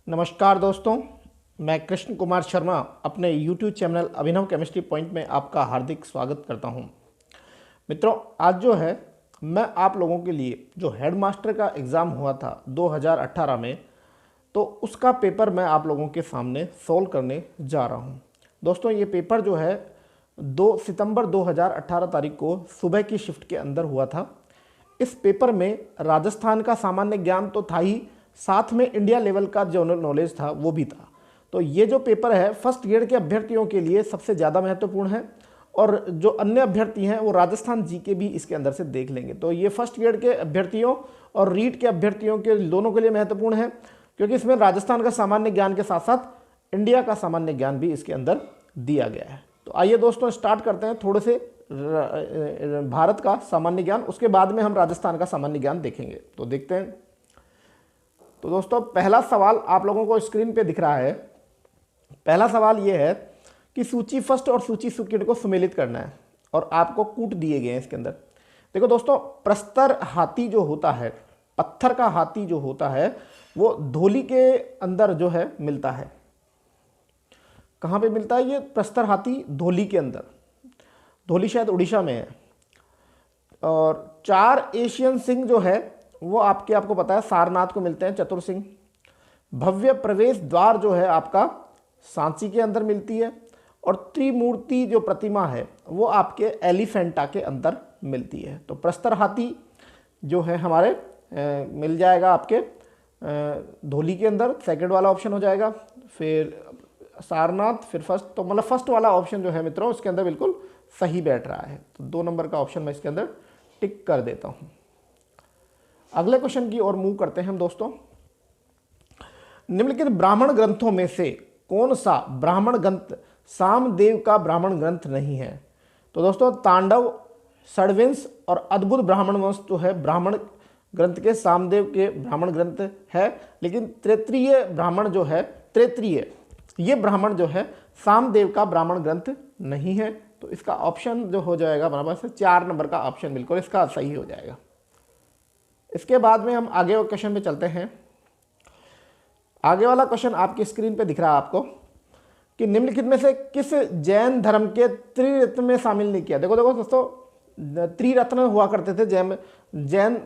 नमस्कार दोस्तों, मैं कृष्ण कुमार शर्मा अपने YouTube चैनल अभिनव केमिस्ट्री पॉइंट में आपका हार्दिक स्वागत करता हूं। मित्रों, आज जो है मैं आप लोगों के लिए जो हेडमास्टर का एग्ज़ाम हुआ था 2018 में, तो उसका पेपर मैं आप लोगों के सामने सोल्व करने जा रहा हूं। दोस्तों, ये पेपर जो है 2 सितंबर 2018 तारीख को सुबह की शिफ्ट के अंदर हुआ था। इस पेपर में राजस्थान का सामान्य ज्ञान तो था ही, साथ में इंडिया लेवल का जनरल नॉलेज था, वो भी था। तो ये जो पेपर है फर्स्ट ग्रेड के अभ्यर्थियों के लिए सबसे ज़्यादा महत्वपूर्ण है, और जो अन्य अभ्यर्थी हैं वो राजस्थान जीके भी इसके अंदर से देख लेंगे। तो ये फर्स्ट ग्रेड के अभ्यर्थियों और रीट के अभ्यर्थियों के दोनों के लिए महत्वपूर्ण है, क्योंकि इसमें राजस्थान का सामान्य ज्ञान के साथ साथ इंडिया का सामान्य ज्ञान भी इसके अंदर दिया गया है। तो आइए दोस्तों, स्टार्ट करते हैं थोड़े से भारत का सामान्य ज्ञान, उसके बाद में हम राजस्थान का सामान्य ज्ञान देखेंगे। तो देखते हैं। तो दोस्तों, पहला सवाल आप लोगों को स्क्रीन पे दिख रहा है। पहला सवाल ये है कि सूची फर्स्ट और सूची सेकंड को सुमेलित करना है, और आपको कूट दिए गए हैं इसके अंदर। देखो दोस्तों, प्रस्तर हाथी जो होता है, पत्थर का हाथी जो होता है, वो धौली के अंदर जो है मिलता है। कहाँ पे मिलता है ये प्रस्तर हाथी? धौली के अंदर। धौली शायद उड़ीसा में है। और 4 एशियन सिंह जो है वो आपको पता है सारनाथ को मिलते हैं, चतुर सिंह। भव्य प्रवेश द्वार जो है आपका सांची के अंदर मिलती है, और त्रिमूर्ति जो प्रतिमा है वो आपके एलिफेंटा के अंदर मिलती है। तो प्रस्तर हाथी जो है हमारे मिल जाएगा आपके धौली के अंदर, सेकंड वाला ऑप्शन हो जाएगा। फिर सारनाथ, फिर फर्स्ट, तो मतलब फर्स्ट वाला ऑप्शन जो है मित्रों इसके अंदर बिल्कुल सही बैठ रहा है। तो 2 नंबर का ऑप्शन मैं इसके अंदर टिक कर देता हूँ। अगले क्वेश्चन की ओर मूव करते हैं हम दोस्तों। निम्नलिखित ब्राह्मण ग्रंथों में से कौन सा ब्राह्मण ग्रंथ सामदेव का ब्राह्मण ग्रंथ नहीं है? तो दोस्तों, तांडव, षड्विंश और अद्भुत ब्राह्मण वंश जो है ब्राह्मण ग्रंथ के सामदेव के ब्राह्मण ग्रंथ है, लेकिन तैत्तिरीय ब्राह्मण जो है, तैत्तिरीय ये ब्राह्मण जो है सामदेव का ब्राह्मण ग्रंथ नहीं है। तो इसका ऑप्शन जो हो जाएगा बराबर से 4 नंबर का ऑप्शन बिल्कुल इसका सही हो जाएगा। इसके बाद में हम आगे क्वेश्चन पे चलते हैं। आगे वाला क्वेश्चन आपकी स्क्रीन पे दिख रहा है आपको कि निम्नलिखित में से किस जैन धर्म के त्रिरत्न में शामिल नहीं किया? देखो दोस्तों, त्रिरत्न हुआ करते थे जैन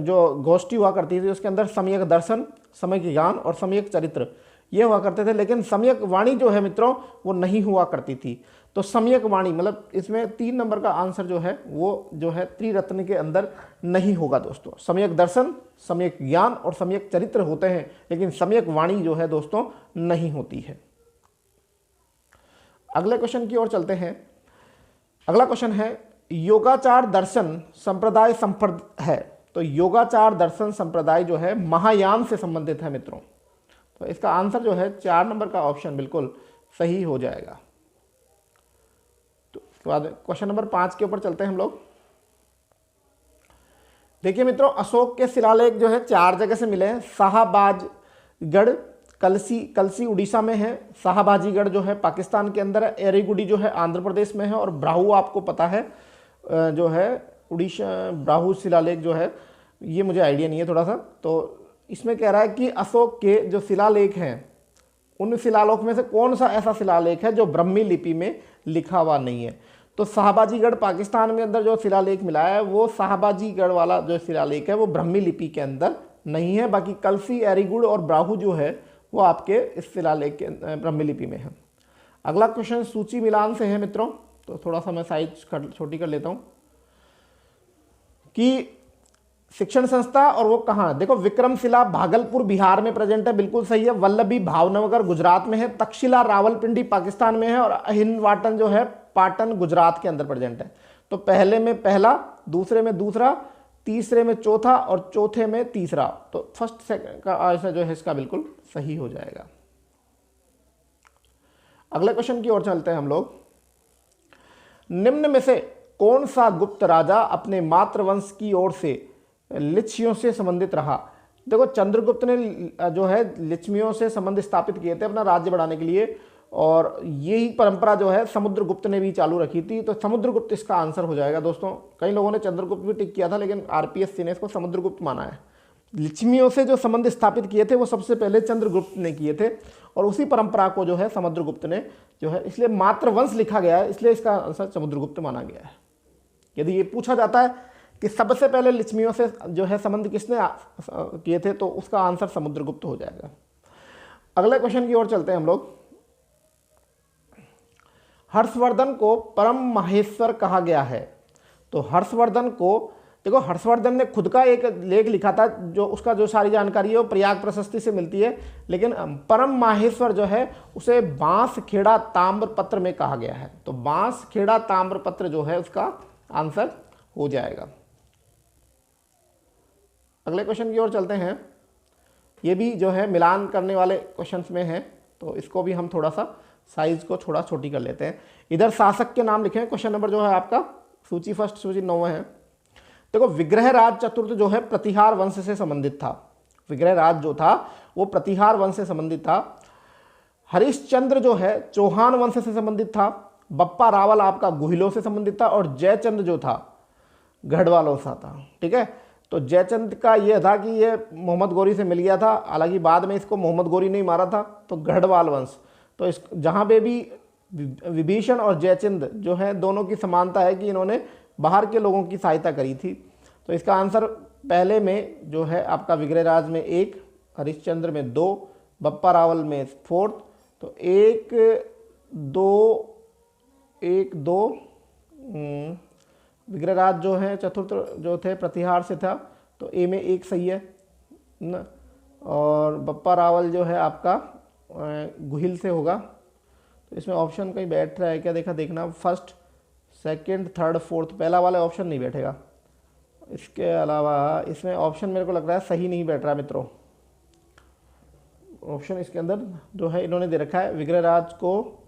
जो गोष्ठी हुआ करती थी, उसके अंदर सम्यक दर्शन, सम्यक ज्ञान और सम्यक चरित्र ये हुआ करते थे, लेकिन सम्यक वाणी जो है मित्रों वो नहीं हुआ करती थी। तो सम्यक वाणी मतलब इसमें 3 नंबर का आंसर जो है वो जो है त्रिरत्न के अंदर नहीं होगा दोस्तों। सम्यक दर्शन, सम्यक ज्ञान और सम्यक चरित्र होते हैं, लेकिन सम्यक वाणी जो है दोस्तों नहीं होती है। अगले क्वेश्चन की ओर चलते हैं। अगला क्वेश्चन है, योगाचार दर्शन संप्रदाय है। तो योगाचार दर्शन संप्रदाय जो है महायान से संबंधित है मित्रों। तो इसका आंसर जो है 4 नंबर का ऑप्शन बिल्कुल सही हो जाएगा। तो उसके बाद क्वेश्चन नंबर 5 के ऊपर चलते हैं हम लोग। देखिए मित्रों, अशोक के शिलालेख जो है 4 जगह से मिले हैं। शाहबाजगढ़ कलसी उड़ीसा में है, शाहबाजीगढ़ जो है पाकिस्तान के अंदर है, एरीगुडी जो है आंध्र प्रदेश में है, और ब्राहू आपको पता है जो है उड़ीसा। ब्राहू शिलालेख जो है ये मुझे आइडिया नहीं है थोड़ा सा। तो इसमें कह रहा है कि अशोक के जो शिलालेख हैं उन शिलालेख में से कौन सा ऐसा शिलालेख है जो ब्रह्मी लिपि में लिखा हुआ नहीं है? तो शाहबाजीगढ़ पाकिस्तान में अंदर जो शिलालेख मिला है वो शाहबाजीगढ़ वाला जो शिलालेख है वो ब्रह्मी लिपि के अंदर नहीं है। बाकी कलसी, एरीगुड और ब्राहू जो है वो आपके इस शिलालेख के ब्रह्मी लिपि में है। अगला क्वेश्चन सूची मिलान से है मित्रों, तो थोड़ा सा मैं साइज छोटी कर लेता हूँ कि शिक्षण संस्था और वो कहाँ है। देखो, विक्रमशिला भागलपुर बिहार में प्रेजेंट है, बिल्कुल सही है। वल्लभी भावनगर गुजरात में है। तक्षशिला रावलपिंडी पाकिस्तान में है, और अहिनवाटन जो है पाटन गुजरात के अंदर प्रेजेंट है। तो पहले में पहला, दूसरे में दूसरा, तीसरे में चौथा और चौथे में तीसरा। तो फर्स्ट सेकंड का आंसर जो है इसका बिल्कुल सही हो जाएगा। अगले क्वेश्चन की ओर चलते हैं हम लोग। निम्न में से कौन सा गुप्त राजा अपने मातृवंश की ओर से लिच्छियों से संबंधित रहा? देखो, चंद्रगुप्त ने जो है लिच्छवियों से संबंध स्थापित किए थे अपना राज्य बढ़ाने के लिए, और यही परंपरा जो है समुद्रगुप्त ने भी चालू रखी थी। तो समुद्रगुप्त इसका आंसर हो जाएगा दोस्तों। कई लोगों ने चंद्रगुप्त भी टिक किया था, लेकिन आरपीएससी ने इसको समुद्रगुप्त माना है। लिच्छवियों से जो संबंध स्थापित किए थे वो सबसे पहले चंद्रगुप्त ने किए थे, और उसी परंपरा को जो है समुद्रगुप्त ने जो है, इसलिए मात्र वंश लिखा गया है, इसलिए इसका आंसर समुद्रगुप्त माना गया है। यदि ये पूछा जाता है कि सबसे पहले लिच्छवियों से जो है संबंध किसने किए थे, तो उसका आंसर समुद्रगुप्त हो जाएगा। अगले क्वेश्चन की ओर चलते हैं हम लोग। हर्षवर्धन को परम माहेश्वर कहा गया है। तो हर्षवर्धन को, देखो हर्षवर्धन ने खुद का एक लेख लिखा था, जो उसका जो सारी जानकारी है वो प्रयाग प्रशस्ति से मिलती है, लेकिन परम माहेश्वर जो है उसे बांसखेड़ा ताम्रपत्र में कहा गया है। तो बांसखेड़ा ताम्रपत्र जो है उसका आंसर हो जाएगा। अगले क्वेश्चन की ओर चलते हैं। ये भी जो है मिलान करने वाले क्वेश्चंस में है, तो इसको भी हम थोड़ा सा साइज को थोड़ा छोटी कर लेते हैं। इधर शासक के नाम लिखे हैं। क्वेश्चन नंबर जो है आपका सूची फर्स्ट, सूची 9 है। देखो विग्रहराज चतुर्थ जो है प्रतिहार वंश से संबंधित था। विग्रहराज जो था वो प्रतिहार वंश से संबंधित था। हरिश्चंद्र जो है चौहान वंश से संबंधित था। बप्पा रावल आपका गुहिलों से संबंधित था, और जयचंद जो था गढ़वालों से था। ठीक है, तो जयचंद का ये था कि ये मोहम्मद गोरी से मिल गया था, हालांकि बाद में इसको मोहम्मद गोरी ने मारा था, तो गढ़वाल वंश। तो इस जहाँ पे भी विभीषण और जयचंद जो है दोनों की समानता है कि इन्होंने बाहर के लोगों की सहायता करी थी। तो इसका आंसर पहले में जो है आपका विग्रहराज में 1, हरिश्चंद्र में 2, बप्पा रावल में 4, तो 1 2 विग्रहराज जो है चतुर्थ जो थे प्रतिहार से था, तो ए में 1 सही है ना, और बप्पा रावल जो है आपका गुहिल से होगा। तो इसमें ऑप्शन कहीं बैठ रहा है क्या, देखना फर्स्ट, सेकंड, थर्ड, फोर्थ, पहला वाला ऑप्शन नहीं बैठेगा। इसके अलावा इसमें ऑप्शन मेरे को लग रहा है सही नहीं बैठ रहा है मित्रों। ऑप्शन इसके अंदर जो है इन्होंने दे रखा है विग्रहराज को,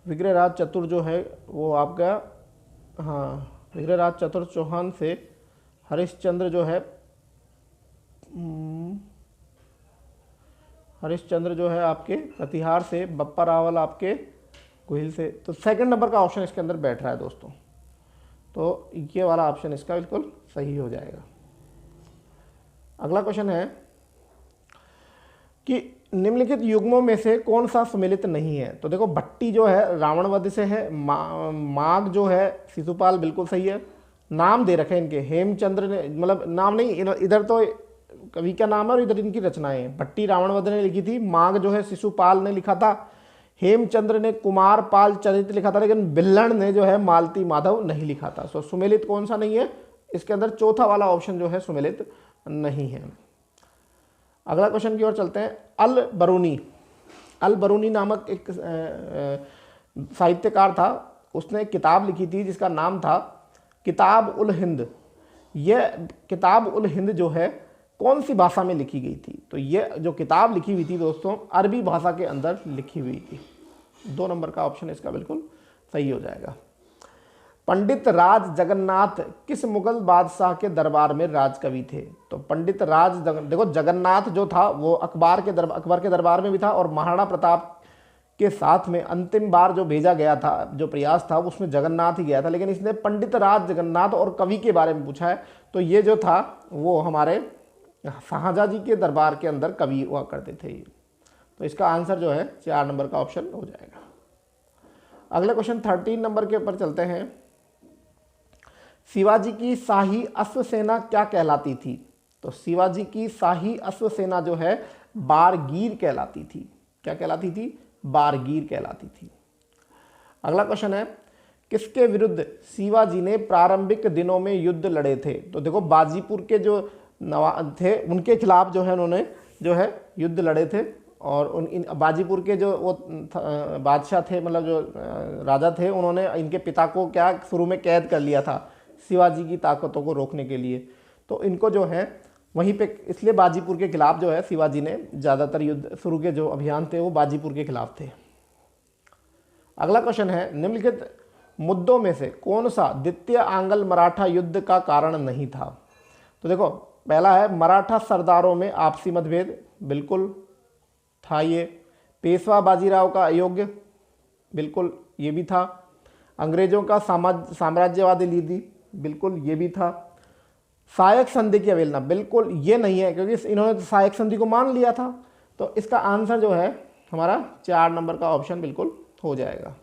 विग्रहराज चतुर जो है वो आपका, हाँ विग्रहराज चतुर चौहान से, हरिश्चंद्र जो है हरिश्चंद्र जो है आपके प्रतिहार से, बप्पा रावल आपके गुहिल से। तो सेकंड नंबर का ऑप्शन इसके अंदर बैठ रहा है दोस्तों, तो ये वाला ऑप्शन इसका बिल्कुल सही हो जाएगा। अगला क्वेश्चन है कि निम्नलिखित युग्मों में से कौन सा सुमेलित नहीं है। तो देखो भट्टी जो है रावणवध से है, माघ जो है शिशुपाल बिल्कुल सही है। नाम दे रखे इनके, हेमचंद्र ने, मतलब नाम नहीं, इधर तो कवि का नाम है और इधर इनकी रचनाएं हैं। भट्टी रावणवध ने लिखी थी, माघ जो है शिशुपाल ने लिखा था, हेमचंद्र ने कुमार पाल चरित्र लिखा था, लेकिन बिल्हण ने जो है मालती माधव नहीं लिखा था। सो सुमेलित कौन सा नहीं है इसके अंदर, चौथा वाला ऑप्शन जो है सुमेलित नहीं है। अगला क्वेश्चन की ओर चलते हैं। अल बरूनी नामक एक साहित्यकार था, उसने एक किताब लिखी थी जिसका नाम था किताब उल हिंद। यह किताब उल हिंद जो है कौन सी भाषा में लिखी गई थी। तो ये जो किताब लिखी हुई थी दोस्तों अरबी भाषा के अंदर लिखी हुई थी। 2 नंबर का ऑप्शन इसका बिल्कुल सही हो जाएगा। पंडित राज जगन्नाथ किस मुगल बादशाह के दरबार में राजकवि थे। तो पंडित राज देखो जगन्नाथ जो था वो अकबर के दरबार में भी था, और महाराणा प्रताप के साथ में अंतिम बार जो भेजा गया था, जो प्रयास था उसमें जगन्नाथ ही गया था, लेकिन इसने पंडित राज जगन्नाथ और कवि के बारे में पूछा है। तो ये जो था वो हमारे शाहजहाँ जी के दरबार के अंदर कवि हुआ करते थे। तो इसका आंसर जो है 4 नंबर का ऑप्शन हो जाएगा। अगले क्वेश्चन 13 नंबर के ऊपर चलते हैं। शिवाजी की शाही अश्वसेना क्या कहलाती थी। तो शिवाजी की शाही अश्वसेना जो है बारगीर कहलाती थी। क्या कहलाती थी, बारगीर कहलाती थी। अगला क्वेश्चन है किसके विरुद्ध शिवाजी ने प्रारंभिक दिनों में युद्ध लड़े थे। तो देखो बाजीपुर के जो नवाब थे उनके खिलाफ जो है उन्होंने जो है युद्ध लड़े थे, और इन बाजीपुर के जो वो बादशाह थे, मतलब जो राजा थे, उन्होंने इनके पिता को क्या शुरू में कैद कर लिया था शिवाजी की ताकतों को रोकने के लिए। तो इनको जो है वहीं पे, इसलिए बाजीपुर के खिलाफ जो है शिवाजी ने ज़्यादातर युद्ध शुरू के जो अभियान थे वो बाजीपुर के खिलाफ थे। अगला क्वेश्चन है निम्नलिखित मुद्दों में से कौन सा द्वितीय आंग्ल मराठा युद्ध का कारण नहीं था। तो देखो पहला है मराठा सरदारों में आपसी मतभेद, बिल्कुल था ये। पेशवा बाजीराव का अयोग्य, बिल्कुल ये भी था। अंग्रेजों का साम्राज्यवादी नीति, बिल्कुल ये भी था। सहायक संधि की अवहेलना, बिल्कुल ये नहीं है, क्योंकि इन्होंने तो सहायक संधि को मान लिया था। तो इसका आंसर जो है हमारा 4 नंबर का ऑप्शन बिल्कुल हो जाएगा।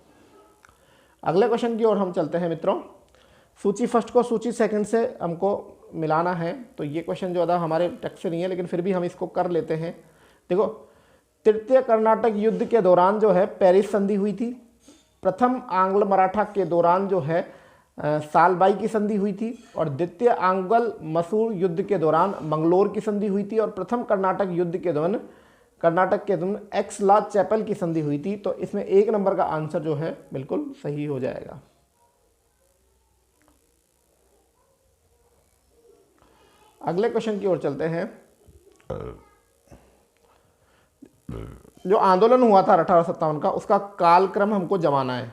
अगले क्वेश्चन की ओर हम चलते हैं मित्रों। सूची फर्स्ट को सूची सेकंड से हमको मिलाना है, तो ये क्वेश्चन जो है हमारे टेक्स्ट से नहीं है, लेकिन फिर भी हम इसको कर लेते हैं। देखो, तृतीय कर्नाटक युद्ध के दौरान जो है पेरिस संधि हुई थी। प्रथम आंग्ल मराठा के दौरान जो है सालबाई की संधि हुई थी। और द्वितीय आंग्ल मसूर युद्ध के दौरान मंगलोर की संधि हुई थी। और प्रथम कर्नाटक युद्ध के दौरान एक्सला चैपल की संधि हुई थी। तो इसमें 1 नंबर का आंसर जो है बिल्कुल सही हो जाएगा। अगले क्वेश्चन की ओर चलते हैं। जो आंदोलन हुआ था 1857 का, उसका कालक्रम हमको जमाना है।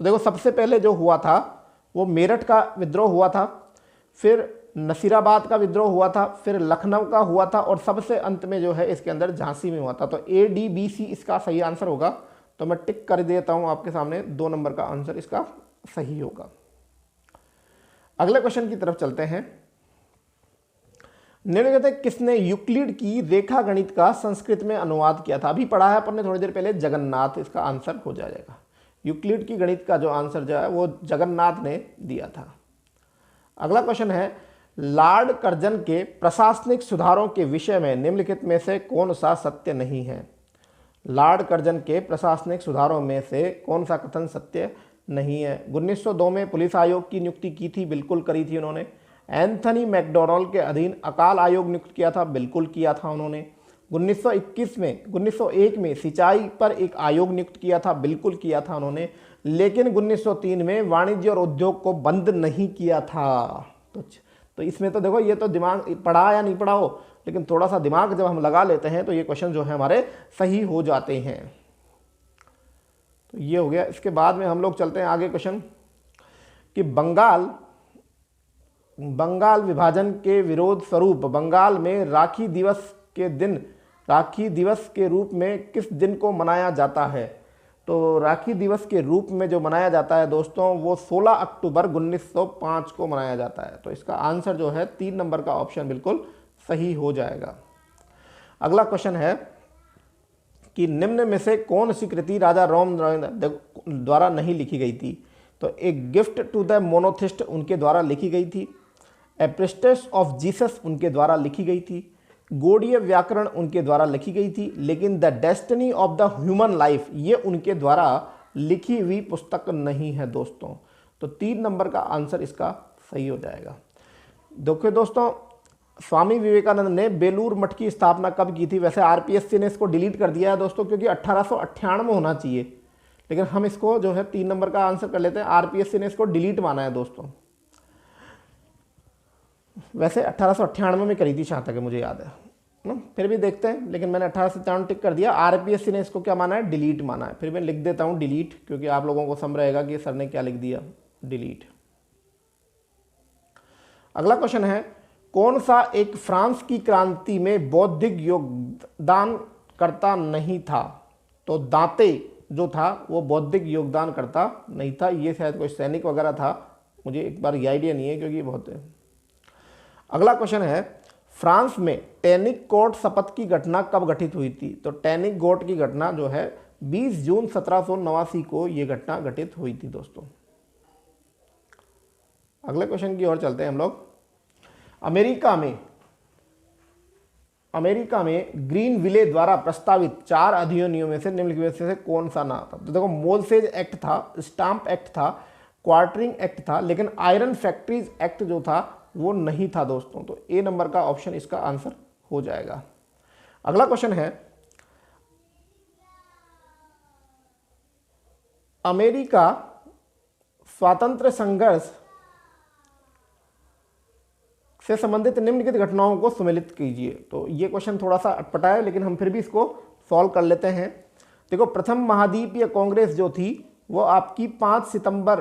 तो देखो, सबसे पहले जो हुआ था वो मेरठ का विद्रोह हुआ था, फिर नसीराबाद का विद्रोह हुआ था, फिर लखनऊ का हुआ था, और सबसे अंत में जो है इसके अंदर झांसी में हुआ था। तो ADBC इसका सही आंसर होगा। तो मैं टिक कर देता हूं आपके सामने, 2 नंबर का आंसर इसका सही होगा। अगले क्वेश्चन की तरफ चलते हैं। निम्नलिखित किसने यूक्लिड की रेखा गणित का संस्कृत में अनुवाद किया था? अभी पढ़ा है अपन ने थोड़ी देर पहले, जगन्नाथ इसका आंसर हो जाएगा। यूक्लिड की गणित का जो आंसर जो है वो जगन्नाथ ने दिया था। अगला क्वेश्चन है, लॉर्ड कर्जन के प्रशासनिक सुधारों के विषय में निम्नलिखित में से कौन सा सत्य नहीं है? लॉर्ड कर्जन के प्रशासनिक सुधारों में से कौन सा कथन सत्य नहीं है? 1902 में पुलिस आयोग की नियुक्ति की थी, बिल्कुल करी थी उन्होंने। एंथनी मैकडोनाल्ड के अधीन अकाल आयोग नियुक्त किया था, बिल्कुल किया था उन्होंने। 1901 में सिंचाई पर एक आयोग नियुक्त किया था, बिल्कुल किया था उन्होंने। लेकिन 1903 में वाणिज्य और उद्योग को बंद नहीं किया था। तो इसमें तो देखो, ये तो दिमाग पढ़ा या नहीं पढ़ा हो, लेकिन थोड़ा सा दिमाग जब हम लगा लेते हैं तो ये क्वेश्चन जो है हमारे सही हो जाते हैं। तो ये हो गया। इसके बाद में हम लोग चलते हैं आगे क्वेश्चन कि बंगाल विभाजन के विरोध स्वरूप बंगाल में राखी दिवस के दिन राखी दिवस के रूप में किस दिन को मनाया जाता है? तो राखी दिवस के रूप में जो मनाया जाता है दोस्तों, वो 16 अक्टूबर 1905 को मनाया जाता है। तो इसका आंसर जो है 3 नंबर का ऑप्शन बिल्कुल सही हो जाएगा। अगला क्वेश्चन है कि निम्न में से कौन सी कृति राजा रोम द्वारा नहीं लिखी गई थी? तो एक गिफ्ट टू द मोनोथिस्ट उनके द्वारा लिखी गई थी। एप्रिस्टस ऑफ जीसस उनके द्वारा लिखी गई थी। गोड़ीय व्याकरण उनके द्वारा लिखी गई थी। लेकिन the destiny of the human life ये उनके द्वारा लिखी हुई पुस्तक नहीं है दोस्तों। तो 3 नंबर का आंसर इसका सही हो जाएगा। देखिए दोस्तों, स्वामी विवेकानंद ने बेलूर मठ की स्थापना कब की थी? वैसे RPSC ने इसको डिलीट कर दिया है दोस्तों, क्योंकि 1898 होना चाहिए, लेकिन हम इसको जो है 3 नंबर का आंसर कर लेते हैं। RPSC ने इसको डिलीट माना है दोस्तों। वैसे 1898 में करी थी जहाँ तक मुझे याद है ना, फिर भी देखते हैं। लेकिन मैंने 1897 टिक कर दिया। RPSC ने इसको क्या माना है? डिलीट माना है। फिर मैं लिख देता हूँ डिलीट, क्योंकि आप लोगों को समझ रहेगा कि सर ने क्या लिख दिया, डिलीट। अगला क्वेश्चन है, कौन सा एक फ्रांस की क्रांति में बौद्धिक योगदान करता नहीं था? तो दांते जो था वो बौद्धिक योगदान करता नहीं था। ये शायद कोई सैनिक वगैरह था, मुझे एक बार ये आइडिया नहीं है, क्योंकि बहुत है। अगला क्वेश्चन है, फ्रांस में टैनिक कोर्ट शपथ की घटना कब घटित हुई थी? तो टैनिक कोर्ट की घटना जो है 20 जून 1789 को ये घटना घटित हुई थी दोस्तों। अगले क्वेश्चन की ओर चलते हैं हम लोग। अमेरिका में ग्रीन विले द्वारा प्रस्तावित 4 अधिनियमों में से निम्नलिखित में से कौन सा ना था? तो देखो, मोलसेज एक्ट था, स्टाम्प एक्ट था, क्वार्टरिंग एक्ट था, लेकिन आयरन फैक्ट्रीज एक्ट जो था वो नहीं था दोस्तों। तो A नंबर का ऑप्शन इसका आंसर हो जाएगा। अगला क्वेश्चन है, अमेरिका स्वातंत्र संघर्ष से संबंधित निम्नलिखित घटनाओं को सम्मिलित कीजिए। तो ये क्वेश्चन थोड़ा सा अटपटा है, लेकिन हम फिर भी इसको सॉल्व कर लेते हैं। देखो, प्रथम महाद्वीपीय कांग्रेस जो थी वो आपकी 5 सितंबर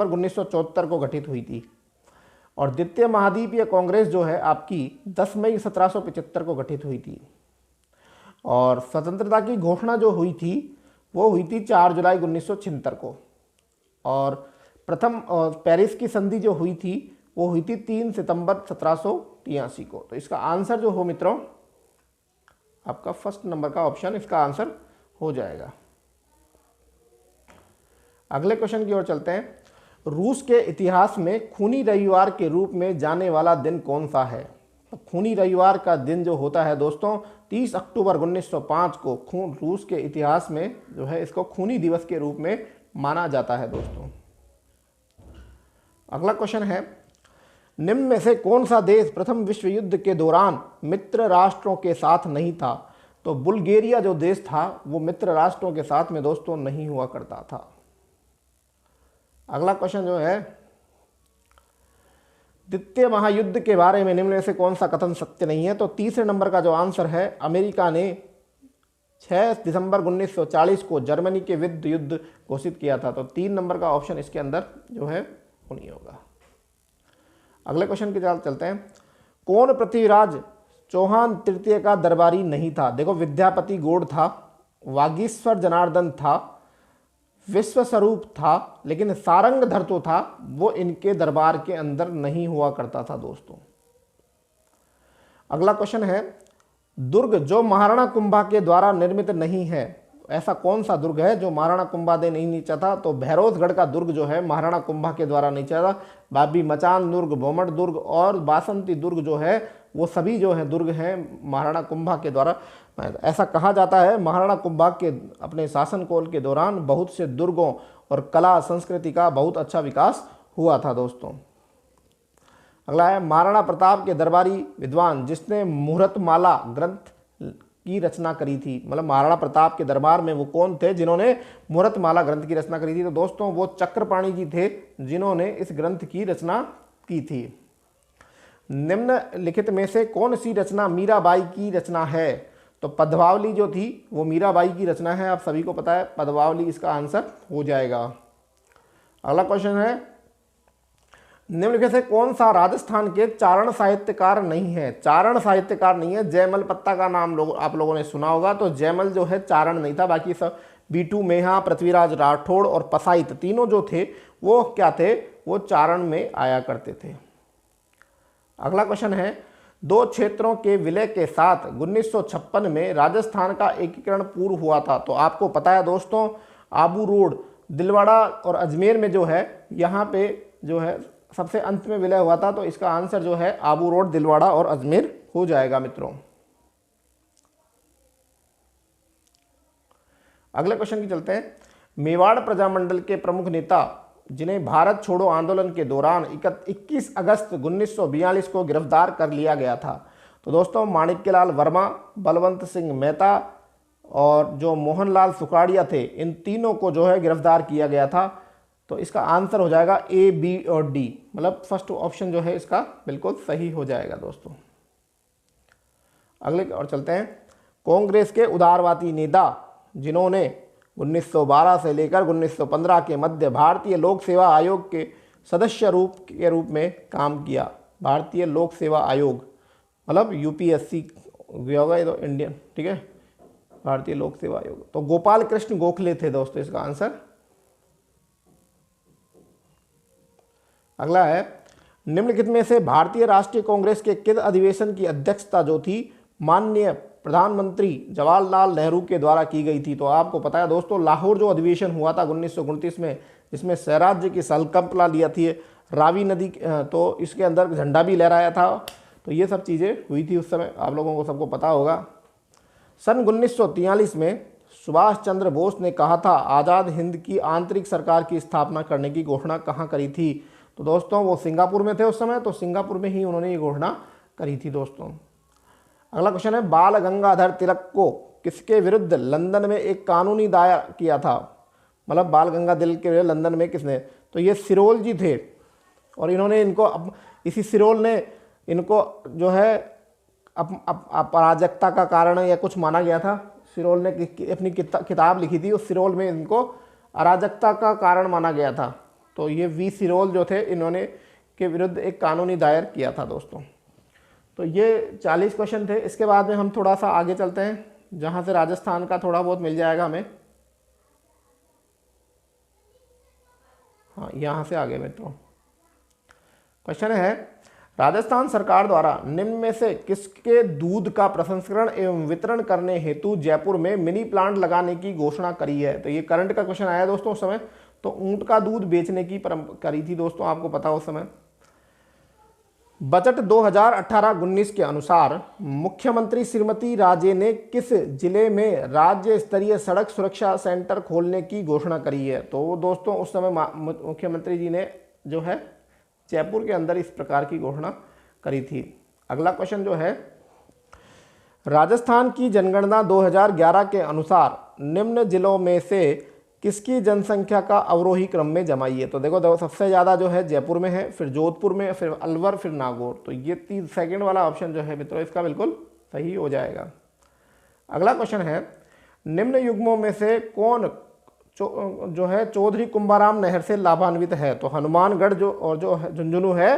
1974 को घटित हुई थी। और द्वितीय महाद्वीपीय कांग्रेस जो है आपकी 10 मई 1775 को घटित हुई थी। और स्वतंत्रता की घोषणा जो हुई थी वो हुई थी 4 जुलाई 1976 को। और प्रथम पेरिस की संधि जो हुई थी वो हुई थी 3 सितंबर 1783 को। तो इसका आंसर जो हो मित्रों, आपका फर्स्ट नंबर का ऑप्शन इसका आंसर हो जाएगा। अगले क्वेश्चन की ओर चलते हैं। रूस के इतिहास में खूनी रविवार के रूप में जाने वाला दिन कौन सा है? तो खूनी रविवार का दिन जो होता है दोस्तों 30 अक्टूबर 1905 को रूस के इतिहास में जो है इसको खूनी दिवस के रूप में माना जाता है दोस्तों। अगला क्वेश्चन है, निम्न में से कौन सा देश प्रथम विश्व युद्ध के दौरान मित्र राष्ट्रों के साथ नहीं था? तो बुल्गारिया जो देश था वो मित्र राष्ट्रों के साथ में दोस्तों नहीं हुआ करता था। अगला क्वेश्चन जो है, द्वितीय महायुद्ध के बारे में निम्न में से कौन सा कथन सत्य नहीं है? तो तीसरे नंबर का जो आंसर है, अमेरिका ने 6 दिसंबर 1940 को जर्मनी के विरुद्ध युद्ध घोषित किया था। तो 3 नंबर का ऑप्शन इसके अंदर जो है वो नहीं होगा। अगले क्वेश्चन की तरफ चलते हैं। कौन पृथ्वीराज चौहान तृतीय का दरबारी नहीं था? देखो, विद्यापति गौड़ था, वागीश्वर जनार्दन था, विश्वस्वरूप था, लेकिन सारंगधर तो था, वो इनके दरबार के अंदर नहीं हुआ करता था दोस्तों। अगला क्वेश्चन है, दुर्ग जो महाराणा कुंभा के द्वारा निर्मित नहीं है, ऐसा कौन सा दुर्ग है जो महाराणा कुंभा ने नहीं नीचा था? तो भैरोजगढ़ का दुर्ग जो है महाराणा कुंभा के द्वारा नीचा था। बाबी मचान दुर्ग, बोमट दुर्ग और बासंती दुर्ग जो है वो सभी जो है दुर्ग हैं महाराणा कुंभा के द्वारा। ऐसा कहा जाता है महाराणा कुंभा के अपने शासनकाल के दौरान बहुत से दुर्गों और कला संस्कृति का बहुत अच्छा विकास हुआ था दोस्तों। अगला है, महाराणा प्रताप के दरबारी विद्वान जिसने मुहूर्तमाला ग्रंथ की रचना करी थी, मतलब महाराणा प्रताप के दरबार में वो कौन थे जिन्होंने मुहूर्तमाला ग्रंथ की रचना करी थी? तो दोस्तों वो चक्रपाणी जी थे जिन्होंने इस ग्रंथ की रचना की थी। निम्नलिखित में से कौन सी रचना मीराबाई की रचना है? तो पद्मावली जो थी वो मीराबाई की रचना है, आप सभी को पता है, पद्मावली इसका आंसर हो जाएगा। अगला क्वेश्चन है, निम्नलिखित से कौन सा राजस्थान के चारण साहित्यकार नहीं है? चारण साहित्यकार नहीं है, जयमल पत्ता का नाम आप लोगों ने सुना होगा। तो जयमल जो है चारण नहीं था, बाकी सब बीटू मेहा, पृथ्वीराज राठौड़ और पसाइत तीनों जो थे वो क्या थे? वो चारण में आया करते थे। अगला क्वेश्चन है, दो क्षेत्रों के विलय के साथ 1956 में राजस्थान का एकीकरण पूर्ण हुआ था। तो आपको पता है दोस्तों, आबू रोड, दिलवाड़ा और अजमेर में जो है यहाँ पे जो है सबसे अंत में विलय हुआ था। तो इसका आंसर जो है आबू रोड, दिलवाड़ा और अजमेर हो जाएगा मित्रों। अगले क्वेश्चन की चलते हैं। मेवाड़ प्रजामंडल के प्रमुख नेता जिन्हें भारत छोड़ो आंदोलन के दौरान 21 अगस्त 1942 को गिरफ्तार कर लिया गया था। तो दोस्तों माणिक्यलाल वर्मा, बलवंत सिंह मेहता और जो मोहनलाल सुखाड़िया थे, इन तीनों को जो है गिरफ्तार किया गया था। तो इसका आंसर हो जाएगा ए, बी और डी, मतलब फर्स्ट ऑप्शन जो है इसका बिल्कुल सही हो जाएगा दोस्तों। अगले और चलते हैं। कांग्रेस के उदारवादी नेता जिन्होंने 1912 से लेकर 1915 के मध्य भारतीय लोक सेवा आयोग के सदस्य के रूप में काम किया। भारतीय लोक सेवा आयोग मतलब यूपीएससी होगा ये तो इंडियन, ठीक है, भारतीय लोक सेवा आयोग। तो गोपाल कृष्ण गोखले थे दोस्तों इसका आंसर। अगला है, निम्नलिखित में से भारतीय राष्ट्रीय कांग्रेस के किस अधिवेशन की अध्यक्षता जो थी माननीय प्रधानमंत्री जवाहरलाल नेहरू के द्वारा की गई थी? तो आपको पता है दोस्तों, लाहौर जो अधिवेशन हुआ था 1929 में, जिसमें स्वराज्य की संकल्पना लिया थी, रावी नदी, तो इसके अंदर झंडा भी लहराया था। तो ये सब चीज़ें हुई थी उस समय, आप लोगों को सबको पता होगा। सन 1943 में सुभाष चंद्र बोस ने कहा था आज़ाद हिंद की आंतरिक सरकार की स्थापना करने की घोषणा कहाँ करी थी? तो दोस्तों वो सिंगापुर में थे उस समय, तो सिंगापुर में ही उन्होंने ये घोषणा करी थी दोस्तों। अगला क्वेश्चन है, बाल गंगाधर तिलक को किसके विरुद्ध लंदन में एक कानूनी दायर किया था? मतलब बाल गंगाधर तिलक के विरुद्ध लंदन में किसने? तो ये सिरोल जी थे, और इन्होंने इनको इसी सिरोल ने इनको जो है अराजकता का कारण या कुछ माना गया था। सिरोल ने अपनी किताब लिखी थी, उस सिरोल में इनको अराजकता का कारण माना गया था। तो ये वी सिरोल जो थे, इन्होंने के विरुद्ध एक कानूनी दायर किया था दोस्तों। तो ये 40 क्वेश्चन थे। इसके बाद में हम थोड़ा सा आगे चलते हैं, जहाँ से राजस्थान का थोड़ा बहुत मिल जाएगा हमें। हाँ, यहाँ से आगे मित्रों, क्वेश्चन है, राजस्थान सरकार द्वारा निम्न में से किसके दूध का प्रसंस्करण एवं वितरण करने हेतु जयपुर में मिनी प्लांट लगाने की घोषणा करी है। तो ये करंट का क्वेश्चन आया दोस्तों उस समय। तो ऊंट का दूध बेचने की करी थी दोस्तों, आपको पता उस समय। बजट 2018-19 के अनुसार मुख्यमंत्री श्रीमती राजे ने किस जिले में राज्य स्तरीय सड़क सुरक्षा सेंटर खोलने की घोषणा करी है। तो दोस्तों उस समय मुख्यमंत्री जी ने जो है जयपुर के अंदर इस प्रकार की घोषणा करी थी। अगला क्वेश्चन जो है, राजस्थान की जनगणना 2011 के अनुसार निम्न जिलों में से किसकी जनसंख्या का अवरोही क्रम में जमाइए। तो देखो सबसे ज़्यादा जो है जयपुर में है, फिर जोधपुर में, फिर अलवर, फिर नागौर। तो ये सेकंड वाला ऑप्शन जो है मित्रों इसका बिल्कुल सही हो जाएगा। अगला क्वेश्चन है, निम्न युग्मों में से कौन जो है चौधरी कुंभाराम नहर से लाभान्वित है। तो हनुमानगढ़ जो और जो झुंझुनू है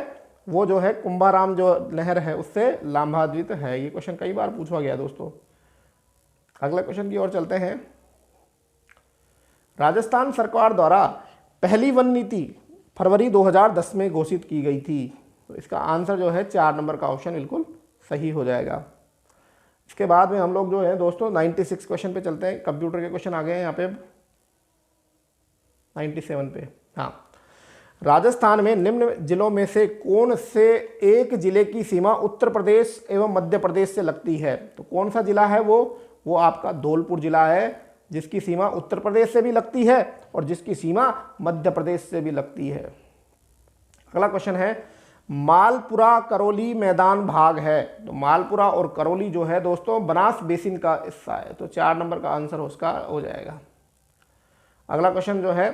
वो जो है कुंभाराम जो नहर है उससे लाभान्वित है। ये क्वेश्चन कई बार पूछा गया दोस्तों। अगला क्वेश्चन की ओर चलते हैं। राजस्थान सरकार द्वारा पहली वन नीति फरवरी 2010 में घोषित की गई थी। तो इसका आंसर जो है 4 नंबर का ऑप्शन बिल्कुल सही हो जाएगा। इसके बाद में हम लोग जो है दोस्तों 96 क्वेश्चन पे चलते हैं। कंप्यूटर के क्वेश्चन आ गए हैं यहाँ पे 97 पे। हाँ, राजस्थान में निम्न जिलों में से कौन से एक जिले की सीमा उत्तर प्रदेश एवं मध्य प्रदेश से लगती है। तो कौन सा जिला है वो आपका धौलपुर जिला है, जिसकी सीमा उत्तर प्रदेश से भी लगती है और जिसकी सीमा मध्य प्रदेश से भी लगती है। अगला क्वेश्चन है, मालपुरा करौली मैदान भाग है। तो मालपुरा और करौली जो है दोस्तों बनास बेसिन का हिस्सा है। तो 4 नंबर का आंसर उसका हो जाएगा। अगला क्वेश्चन जो है,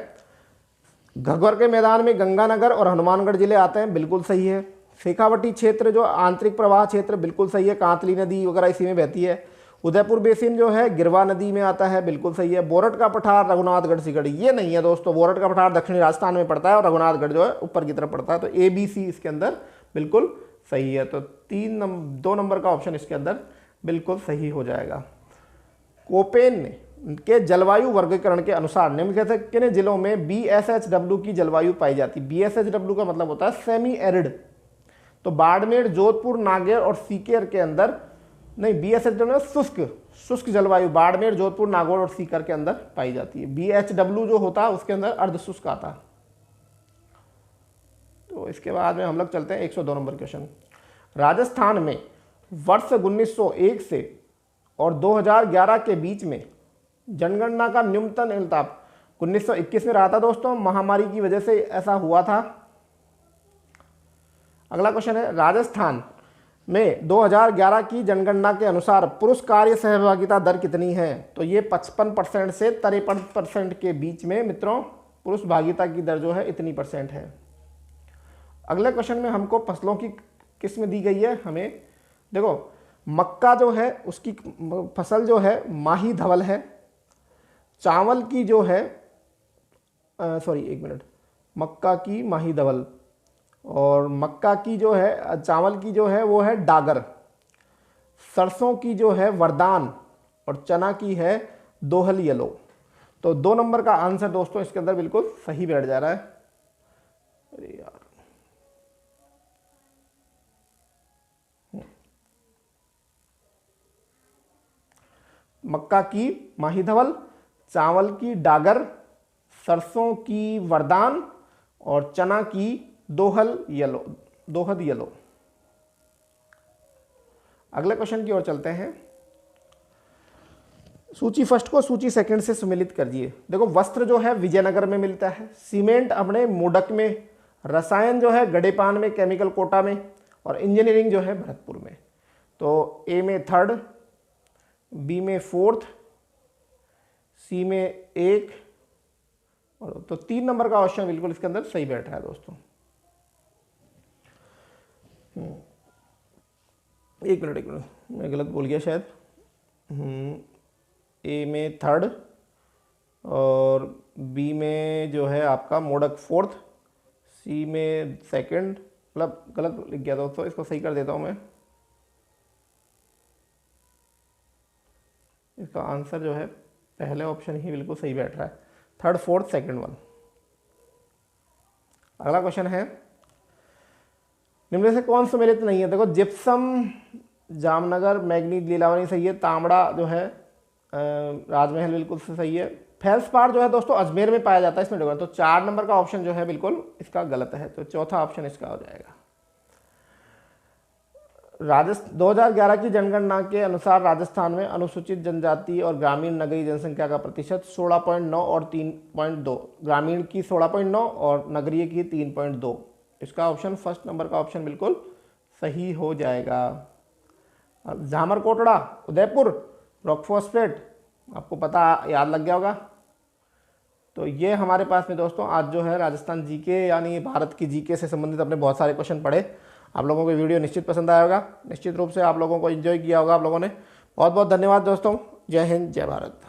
घग्गर के मैदान में गंगानगर और हनुमानगढ़ जिले आते हैं, बिल्कुल सही है। शेखावटी क्षेत्र जो आंतरिक प्रवाह क्षेत्र, बिल्कुल सही है, कांतली नदी वगैरह इसी में बहती है। उदयपुर बेसिन जो है गिरवा नदी में आता है, बिल्कुल सही है। बोरट का पठार रघुनाथगढ़ सिकड़ी, ये नहीं है दोस्तों। बोरट का पठार दक्षिणी राजस्थान में पड़ता है और रघुनाथगढ़ जो है ऊपर की तरफ पड़ता है। तो ABC इसके अंदर बिल्कुल सही है। तो 2 नंबर का ऑप्शन इसके अंदर बिल्कुल सही हो जाएगा। कोपेन के जलवायु वर्गीकरण के अनुसार निम्न से किन जिलों में BSHW की जलवायु पाई जाती है। BSHW का मतलब होता है सेमी एरिड। तो बाड़मेर, जोधपुर, नागौर और सीकर के अंदर नहीं, BSHW शुष्क जलवायु बाड़मेर, जोधपुर, नागौर और सीकर के अंदर पाई जाती है। BHW जो होता है उसके अंदर अर्ध शुष्क आता है। तो इसके बाद में हम लोग चलते हैं 102 नंबर क्वेश्चन। राजस्थान में वर्ष 1901 से और 2011 के बीच में जनगणना का न्यूनतम इंताब 1921 में रहा था दोस्तों, महामारी की वजह से ऐसा हुआ था। अगला क्वेश्चन है, राजस्थान में 2011 की जनगणना के अनुसार पुरुष कार्य सहभागिता दर कितनी है। तो ये 55% से 53% के बीच में मित्रों पुरुष भागिता की दर जो है इतनी % है। अगले क्वेश्चन में हमको फसलों की किस्म दी गई है। हमें देखो मक्का जो है उसकी फसल जो है माही धवल है। चावल की जो है मक्का की माही धवल और मक्का की जो है चावल की जो है वो है डागर। सरसों की जो है वरदान और चना की है दोहल येलो। तो 2 नंबर का आंसर दोस्तों इसके अंदर बिल्कुल सही बैठ जा रहा है। अरे यार मक्का की माही धवल, चावल की डागर, सरसों की वरदान और चना की दोहद येलो। अगले क्वेश्चन की ओर चलते हैं। सूची फर्स्ट को सूची सेकंड से सम्मिलित करिए। देखो वस्त्र जो है विजयनगर में मिलता है, सीमेंट अपने मोडक में, रसायन जो है गडेपान में केमिकल कोटा में और इंजीनियरिंग जो है भरतपुर में। तो ए में 3rd, बी में 4th, सी में 1 और तो 3 नंबर का ऑप्शन बिल्कुल इसके अंदर सही बैठ रहा है दोस्तों। एक मिनट मैं गलत बोल गया शायद। ए में 3rd और बी में जो है आपका मोडक 4th, सी में 2nd, मतलब गलत लिख गया दोस्तों, इसको सही कर देता हूं मैं। इसका आंसर जो है पहले ऑप्शन ही बिल्कुल सही बैठ रहा है, 3rd, 4th, 2nd 1। अगला क्वेश्चन है, निम्न में से कौन सम्मिलित नहीं है? देखो जिप्सम जामनगर, मैग्नीज लीलावती सही है, तांबड़ा जो है राजमहल बिल्कुल से सही है, फेल्सपार जो है दोस्तों अजमेर में पाया जाता है, इसमें देखो तो 4 नंबर का ऑप्शन जो है बिल्कुल इसका गलत है, तो चौथा ऑप्शन इसका हो जाएगा। 2011 की जनगणना के अनुसार राजस्थान में अनुसूचित जनजाति और ग्रामीण नगरीय जनसंख्या का प्रतिशत 16.9 और 3.2, ग्रामीण की 16.9 और नगरीय की 3.2। इसका ऑप्शन फर्स्ट नंबर का ऑप्शन बिल्कुल सही हो जाएगा। झामर कोटड़ा, उदयपुर, रॉक फॉस्फेट, आपको पता याद लग गया होगा। तो ये हमारे पास में दोस्तों आज जो है राजस्थान जीके यानी भारत की जीके से संबंधित अपने बहुत सारे क्वेश्चन पढ़े। आप लोगों को वीडियो निश्चित पसंद आया होगा, निश्चित रूप से आप लोगों को एंजॉय किया होगा आप लोगों ने। बहुत बहुत धन्यवाद दोस्तों। जय हिंद, जय भारत।